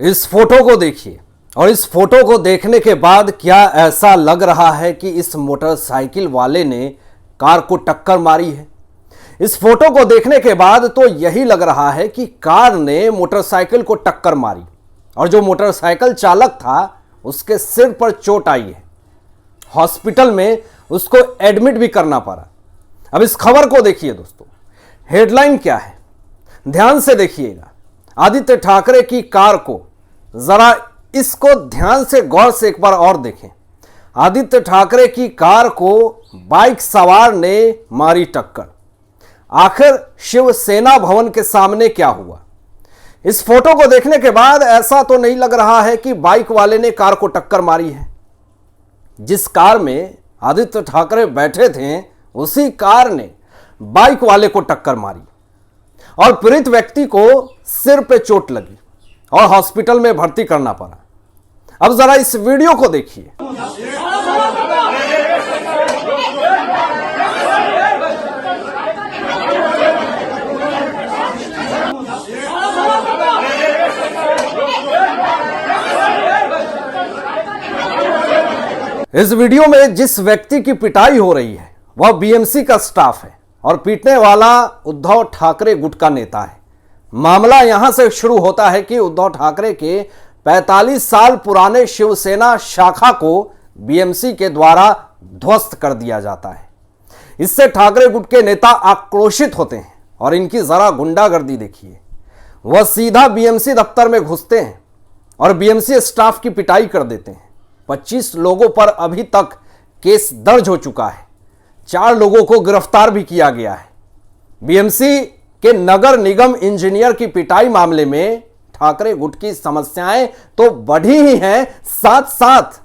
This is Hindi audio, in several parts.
इस फोटो को देखिए और इस फोटो को देखने के बाद क्या ऐसा लग रहा है कि इस मोटरसाइकिल वाले ने कार को टक्कर मारी है। इस फोटो को देखने के बाद तो यही लग रहा है कि कार ने मोटरसाइकिल को टक्कर मारी और जो मोटरसाइकिल चालक था उसके सिर पर चोट आई है। हॉस्पिटल में उसको एडमिट भी करना पड़ा। अब इस खबर को देखिए दोस्तों, हेडलाइन क्या है ध्यान से देखिएगा। आदित्य ठाकरे की कार को जरा इसको ध्यान से गौर से एक बार और देखें। आदित्य ठाकरे की कार को बाइक सवार ने मारी टक्कर। आखिर शिवसेना भवन के सामने क्या हुआ? इस फोटो को देखने के बाद ऐसा तो नहीं लग रहा है कि बाइक वाले ने कार को टक्कर मारी है। जिस कार में आदित्य ठाकरे बैठे थे उसी कार ने बाइक वाले को टक्कर मारी और पीड़ित व्यक्ति को सिर पे चोट लगी और हॉस्पिटल में भर्ती करना पड़ा। अब जरा इस वीडियो को देखिए। इस वीडियो में जिस व्यक्ति की पिटाई हो रही है वह बीएमसी का स्टाफ है और पीटने वाला उद्धव ठाकरे गुट का नेता है। मामला यहां से शुरू होता है कि उद्धव ठाकरे के 45 साल पुराने शिवसेना शाखा को बीएमसी के द्वारा ध्वस्त कर दिया जाता है। इससे ठाकरे गुट के नेता आक्रोशित होते हैं और इनकी जरा गुंडागर्दी देखिए। वह सीधा बीएमसी दफ्तर में घुसते हैं और बीएमसी स्टाफ की पिटाई कर देते हैं। 25 लोगों पर अभी तक केस दर्ज हो चुका है। 4 लोगों को गिरफ्तार भी किया गया है। बीएमसी के नगर निगम इंजीनियर की पिटाई मामले में ठाकरे गुट की समस्याएं तो बढ़ी ही हैं, साथ साथ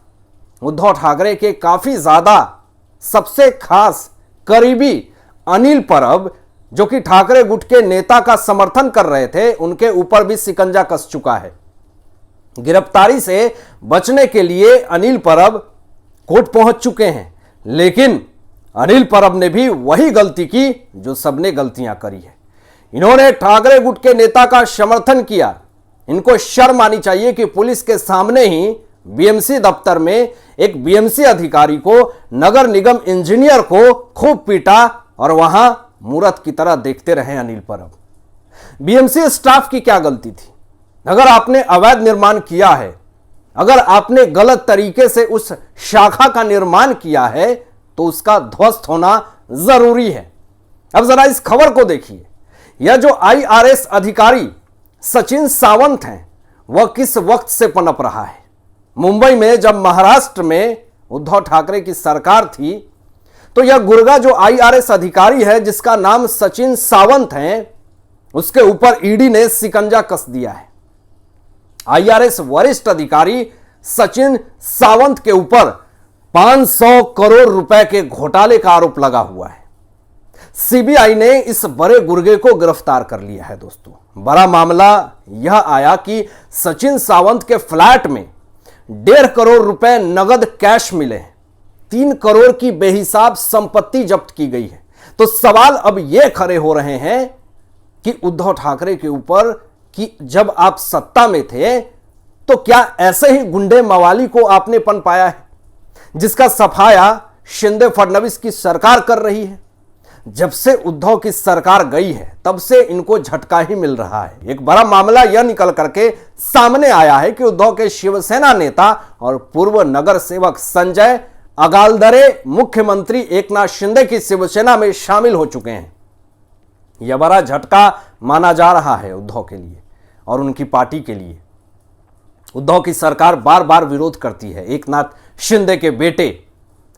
उद्धव ठाकरे के काफी ज्यादा सबसे खास करीबी अनिल परब जो कि ठाकरे गुट के नेता का समर्थन कर रहे थे, उनके ऊपर भी शिकंजा कस चुका है। गिरफ्तारी से बचने के लिए अनिल परब कोर्ट पहुंच चुके हैं, लेकिन अनिल परब ने भी वही गलती की जो सबने गलतियां करी है। इन्होंने ठाकरे गुट के नेता का समर्थन किया। इनको शर्म आनी चाहिए कि पुलिस के सामने ही बीएमसी दफ्तर में एक बीएमसी अधिकारी को, नगर निगम इंजीनियर को खूब पीटा और वहां मूर्त की तरह देखते रहे अनिल परब। बीएमसी स्टाफ की क्या गलती थी? अगर आपने अवैध निर्माण किया है, अगर आपने गलत तरीके से उस शाखा का निर्माण किया है तो उसका ध्वस्त होना जरूरी है। अब जरा इस खबर को देखिए। यह जो आईआरएस अधिकारी सचिन सावंत हैं वह किस वक्त से पनप रहा है। मुंबई में जब महाराष्ट्र में उद्धव ठाकरे की सरकार थी तो यह गुर्गा जो आईआरएस अधिकारी है जिसका नाम सचिन सावंत है, उसके ऊपर ईडी ने शिकंजा कस दिया है। आईआरएस वरिष्ठ अधिकारी सचिन सावंत के ऊपर 500 करोड़ रुपए के घोटाले का आरोप लगा हुआ है। सीबीआई ने इस बड़े गुर्गे को गिरफ्तार कर लिया है। दोस्तों, बड़ा मामला यह आया कि सचिन सावंत के फ्लैट में 1.5 करोड़ रुपए नगद कैश मिले हैं। 3 करोड़ की बेहिसाब संपत्ति जब्त की गई है। तो सवाल अब यह खड़े हो रहे हैं कि उद्धव ठाकरे के ऊपर कि जब आप सत्ता में थे तो क्या ऐसे ही गुंडे मवाली को आपने पन पाया है, जिसका सफाया शिंदे फडणवीस की सरकार कर रही है। जब से उद्धव की सरकार गई है तब से इनको झटका ही मिल रहा है। एक बड़ा मामला यह निकल करके सामने आया है कि उद्धव के शिवसेना नेता और पूर्व नगर सेवक संजय अगालदरे मुख्यमंत्री एकनाथ शिंदे की शिवसेना में शामिल हो चुके हैं। यह बड़ा झटका माना जा रहा है उद्धव के लिए और उनकी पार्टी के लिए। उद्धव की सरकार बार बार विरोध करती है एकनाथ शिंदे के बेटे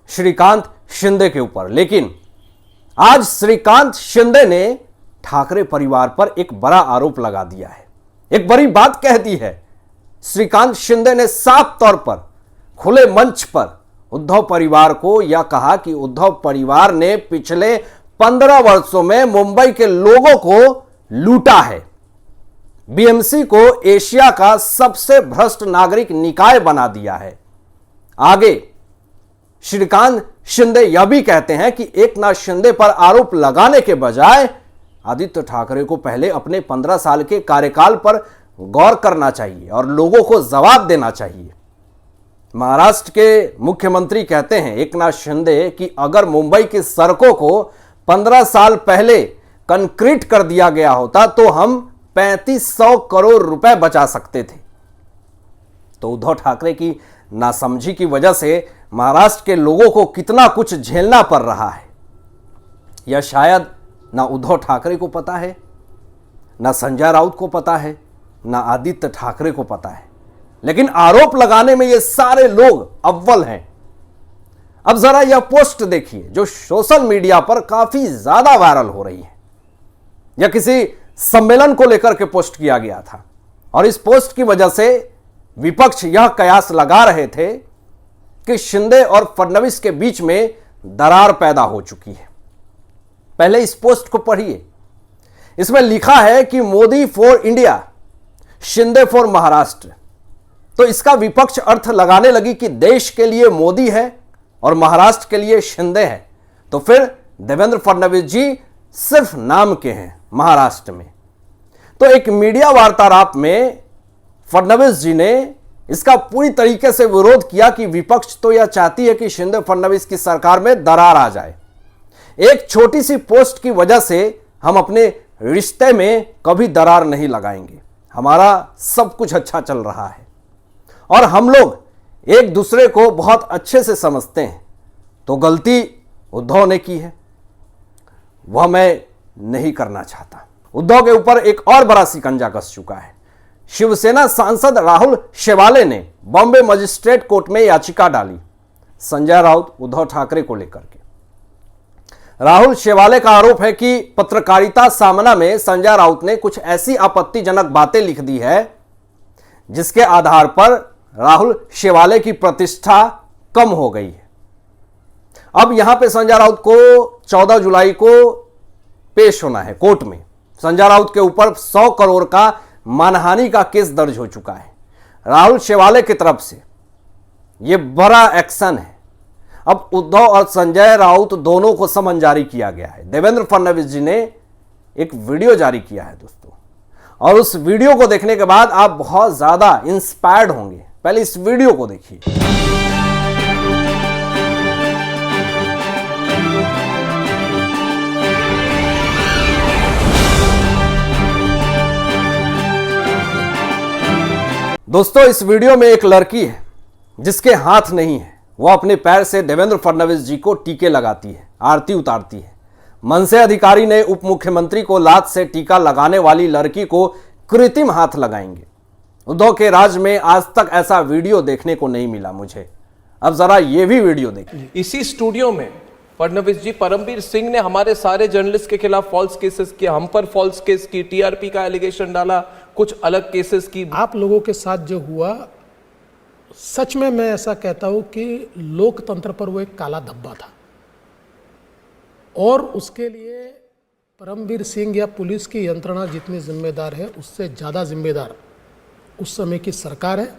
श्रीकांत शिंदे के ऊपर, लेकिन आज श्रीकांत शिंदे ने ठाकरे परिवार पर एक बड़ा आरोप लगा दिया है, एक बड़ी बात कह दी है। श्रीकांत शिंदे ने साफ तौर पर खुले मंच पर उद्धव परिवार को यह कहा कि उद्धव परिवार ने पिछले 15 वर्षों में मुंबई के लोगों को लूटा है, बीएमसी को एशिया का सबसे भ्रष्ट नागरिक निकाय बना दिया है। आगे श्रीकांत शिंदे यह भी कहते हैं कि एकनाथ शिंदे पर आरोप लगाने के बजाय आदित्य ठाकरे को पहले अपने 15 साल के कार्यकाल पर गौर करना चाहिए और लोगों को जवाब देना चाहिए। महाराष्ट्र के मुख्यमंत्री कहते हैं एकनाथ शिंदे कि अगर मुंबई की सड़कों को 15 साल पहले कंक्रीट कर दिया गया होता तो हम 3500 करोड़ रुपए बचा सकते थे। तो उद्धव ठाकरे की नासमझी की वजह से महाराष्ट्र के लोगों को कितना कुछ झेलना पड़ रहा है, यह शायद ना उद्धव ठाकरे को पता है, ना संजय राउत को पता है, ना आदित्य ठाकरे को पता है, लेकिन आरोप लगाने में ये सारे लोग अव्वल हैं। अब जरा यह पोस्ट देखिए जो सोशल मीडिया पर काफी ज्यादा वायरल हो रही है। यह किसी सम्मेलन को लेकर के पोस्ट किया गया था और इस पोस्ट की वजह से विपक्ष यह कयास लगा रहे थे कि शिंदे और फडणवीस के बीच में दरार पैदा हो चुकी है। पहले इस पोस्ट को पढ़िए। इसमें लिखा है कि Modi for India, Shinde for Maharashtra. तो इसका विपक्ष अर्थ लगाने लगी कि देश के लिए मोदी है और महाराष्ट्र के लिए शिंदे है, तो फिर देवेंद्र फडणवीस जी सिर्फ नाम के हैं महाराष्ट्र में। तो एक मीडिया वार्तालाप में फडणवीस जी ने इसका पूरी तरीके से विरोध किया कि विपक्ष तो यह चाहती है कि शिंदे फडणवीस की सरकार में दरार आ जाए। एक छोटी सी पोस्ट की वजह से हम अपने रिश्ते में कभी दरार नहीं लगाएंगे। हमारा सब कुछ अच्छा चल रहा है और हम लोग एक दूसरे को बहुत अच्छे से समझते हैं। तो गलती उद्धव ने की है, वह मैं नहीं करना चाहता। उद्धव के ऊपर एक और बड़ा शिकंजा कस चुका है। शिवसेना सांसद राहुल शेवाले ने बॉम्बे मजिस्ट्रेट कोर्ट में याचिका डाली संजय राउत उद्धव ठाकरे को लेकर के। राहुल शेवाले का आरोप है कि पत्रकारिता सामना में संजय राउत ने कुछ ऐसी आपत्तिजनक बातें लिख दी है जिसके आधार पर राहुल शेवाले की प्रतिष्ठा कम हो गई है। अब यहां पे संजय राउत को 14 जुलाई को पेश होना है कोर्ट में। संजय राउत के ऊपर 100 करोड़ का मानहानि का केस दर्ज हो चुका है राहुल शेवाले की तरफ से। यह बड़ा एक्शन है। अब उद्धव और संजय राउत दोनों को समन जारी किया गया है। देवेंद्र फडणवीस जी ने एक वीडियो जारी किया है दोस्तों, और उस वीडियो को देखने के बाद आप बहुत ज्यादा इंस्पायर्ड होंगे। पहले इस वीडियो को देखिए। दोस्तों इस वीडियो में एक लड़की है जिसके हाथ नहीं है। वह अपने पैर से देवेंद्र फडणवीस जी को टीके लगाती है, आरती उतारती है। मनसे अधिकारी ने उप मुख्यमंत्री को लात से टीका लगाने वाली लड़की को कृत्रिम हाथ लगाएंगे। उद्धव के राज में आज तक ऐसा वीडियो देखने को नहीं मिला मुझे। अब जरा ये भी वीडियो देखिए। इसी स्टूडियो में फडणवीस जी, परमवीर सिंह ने हमारे सारे जर्नलिस्ट के खिलाफ फॉल्स केसेस किए, हम पर फॉल्स केस की, टीआरपी का एलिगेशन डाला, कुछ अलग केसेस की। आप लोगों के साथ जो हुआ, सच में मैं ऐसा कहता हूं कि लोकतंत्र पर वो एक काला धब्बा था और उसके लिए परमवीर सिंह या पुलिस की यंत्रणा जितनी जिम्मेदार है उससे ज़्यादा जिम्मेदार उस समय की सरकार है,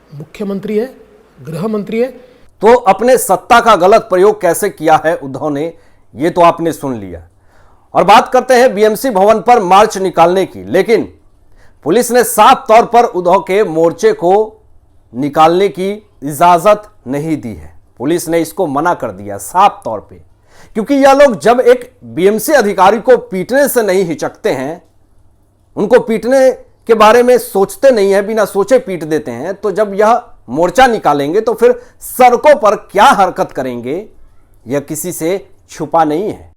मुख्यमंत्री है, गृह मंत्री है। तो अपने सत्ता का गलत प्रयोग कैसे किया है उद्धव ने, ये तो आपने सुन लिया। और बात करते हैं बीएमसी भवन पर मार्च निकालने की। लेकिन पुलिस ने साफ तौर पर उद्धव के मोर्चे को निकालने की इजाजत नहीं दी है। पुलिस ने इसको मना कर दिया साफ तौर पे, क्योंकि यह लोग जब एक बीएमसी अधिकारी को पीटने से नहीं हिचकते हैं, उनको पीटने के बारे में सोचते नहीं है, बिना सोचे पीट देते हैं, तो जब यह मोर्चा निकालेंगे तो फिर सड़कों पर क्या हरकत करेंगे यह किसी से छुपा नहीं है।